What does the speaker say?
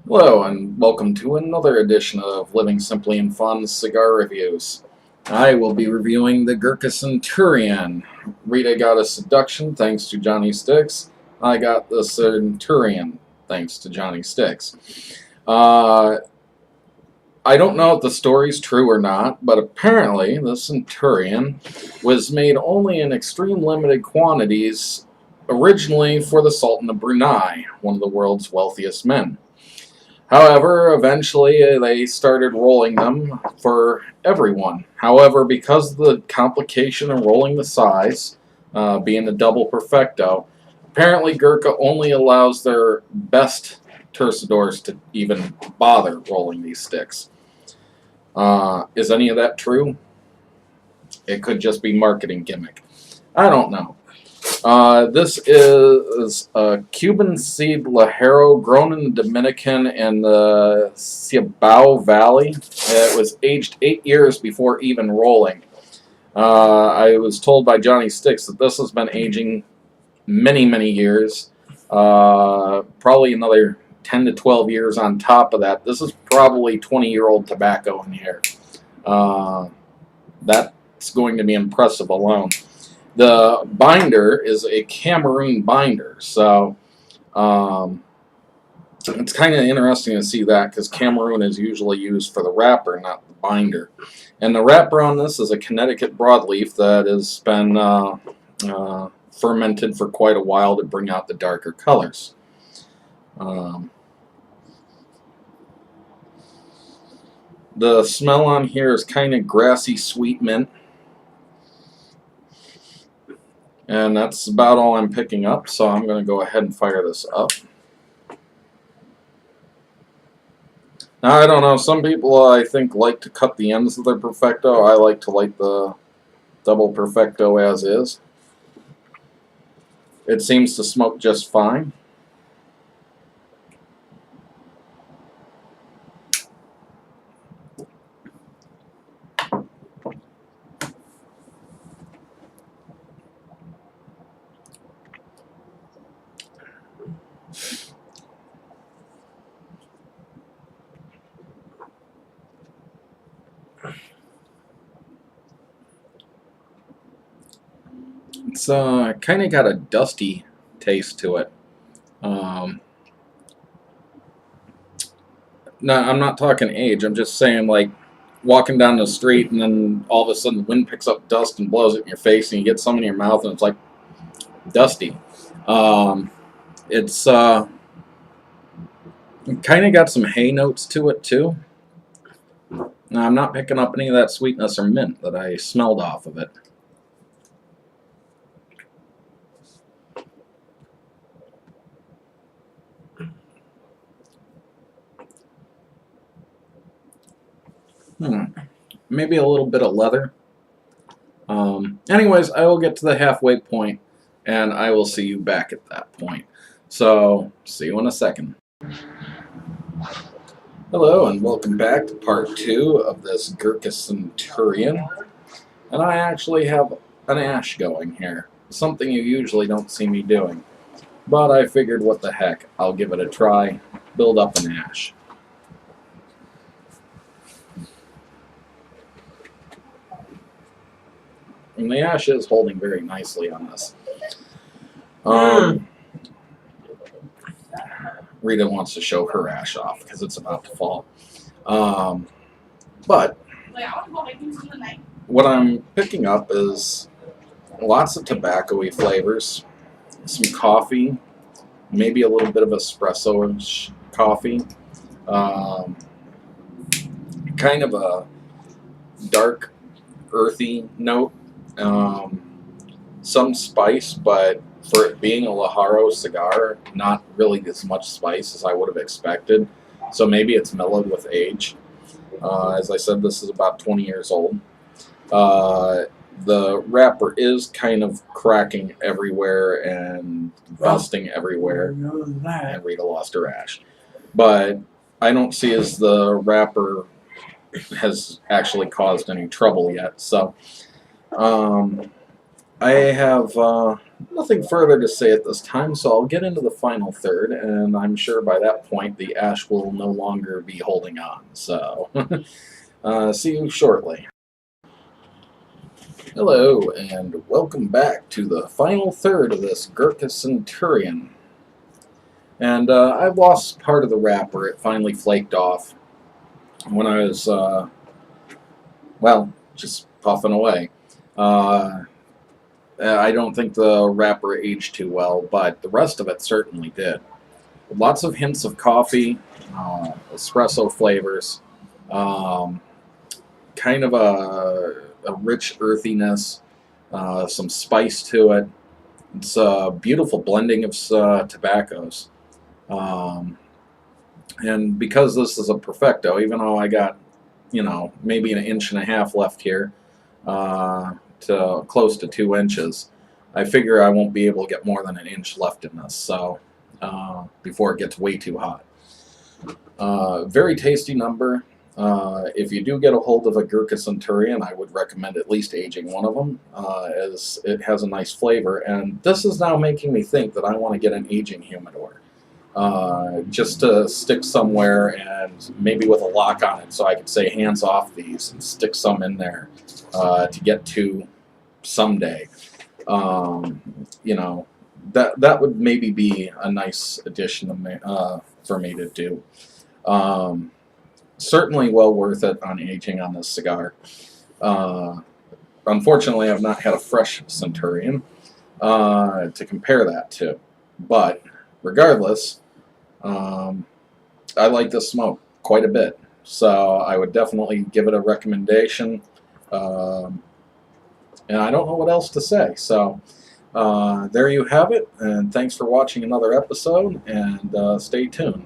Hello and welcome to another edition of Living Simply and Fun Cigar Reviews. I will be reviewing the Gurkha Centurian. Rita got a Seduction thanks to Johnny Stix. I got the Centurian thanks to Johnny Stix. I don't know if the story's true or not, but apparently the Centurian was made only in extreme limited quantities originally for the Sultan of Brunei, one of the world's wealthiest men. However, eventually they started rolling them for everyone. However, because of the complication of rolling the size, being a double perfecto, apparently Gurkha only allows their best tercidors to even bother rolling these sticks. Is any of that true? It could just be marketing gimmick. I don't know. This is a Cuban seed Lajero grown in the Dominican and the Cibao Valley. It was aged 8 years before even rolling. I was told by Johnny Stix that this has been aging many years. Probably another 10 to 12 years on top of that. This is probably 20-year-old tobacco in here. That's going to be impressive alone. The binder is a Cameroon binder, so it's kind of interesting to see that because Cameroon is usually used for the wrapper, not the binder. And the wrapper on this is a Connecticut broadleaf that has been fermented for quite a while to bring out the darker colors. The smell on here is kind of grassy sweet mint. And that's about all I'm picking up, so I'm going to go ahead and fire this up. Now, I don't know, some people I think like to cut the ends of their Perfecto. I like to light the Double Perfecto as is. It seems to smoke just fine. It's kind of got a dusty taste to it. No, I'm not talking age. I'm just saying, like, walking down the street and then all of a sudden the wind picks up dust and blows it in your face and you get some in your mouth and it's like dusty. It's kind of got some hay notes to it too. Now, I'm not picking up any of that sweetness or mint that I smelled off of it. Maybe a little bit of leather. Anyways, I will get to the halfway point, and I will see you back at that point. So, see you in a second. Hello, and welcome back to part 2 of this Gurkha Centurian. And I actually have an ash going here. Something you usually don't see me doing. But I figured, what the heck, I'll give it a try, build up an ash. And the ash is holding very nicely on this. Rita wants to show her ash off because it's about to fall. But what I'm picking up is lots of tobacco-y flavors, some coffee, maybe a little bit of espresso coffee, kind of a dark, earthy note. Some spice, but for it being a Lajero cigar, not really as much spice as I would have expected. So maybe it's mellowed with age. As I said, this is about 20 years old. The wrapper is kind of cracking everywhere and busting everywhere. And Rita lost her ash. But I don't see as the wrapper has actually caused any trouble yet. So I have nothing further to say at this time, so I'll get into the final third, and I'm sure by that point the ash will no longer be holding on. So, see you shortly. Hello, and welcome back to the final third of this Gurkha Centurian. And I lost part of the wrapper. It finally flaked off when I was, just puffing away. I don't think the wrapper aged too well, but the rest of it certainly did. Lots of hints of coffee, espresso flavors, um, kind of a rich earthiness, some spice to it. It's a beautiful blending of tobaccos. Um, and because this is a Perfecto, even though I got, maybe an inch and a half left here, to close to 2 inches, I figure I won't be able to get more than an inch left in this, so before it gets way too hot. Very tasty number. If you do get a hold of a Gurkha Centurian, I would recommend at least aging one of them, as it has a nice flavor. And this is now making me think that I want to get an aging humidor, just to stick somewhere and maybe with a lock on it, so I could say hands off these and stick some in there to get to someday. That would maybe be a nice addition for me to do. Certainly well worth it on aging on this cigar. Unfortunately, I've not had a fresh Centurion to compare that to, but regardless, I like this smoke quite a bit, so I would definitely give it a recommendation. And I don't know what else to say, so there you have it, and thanks for watching another episode, and stay tuned.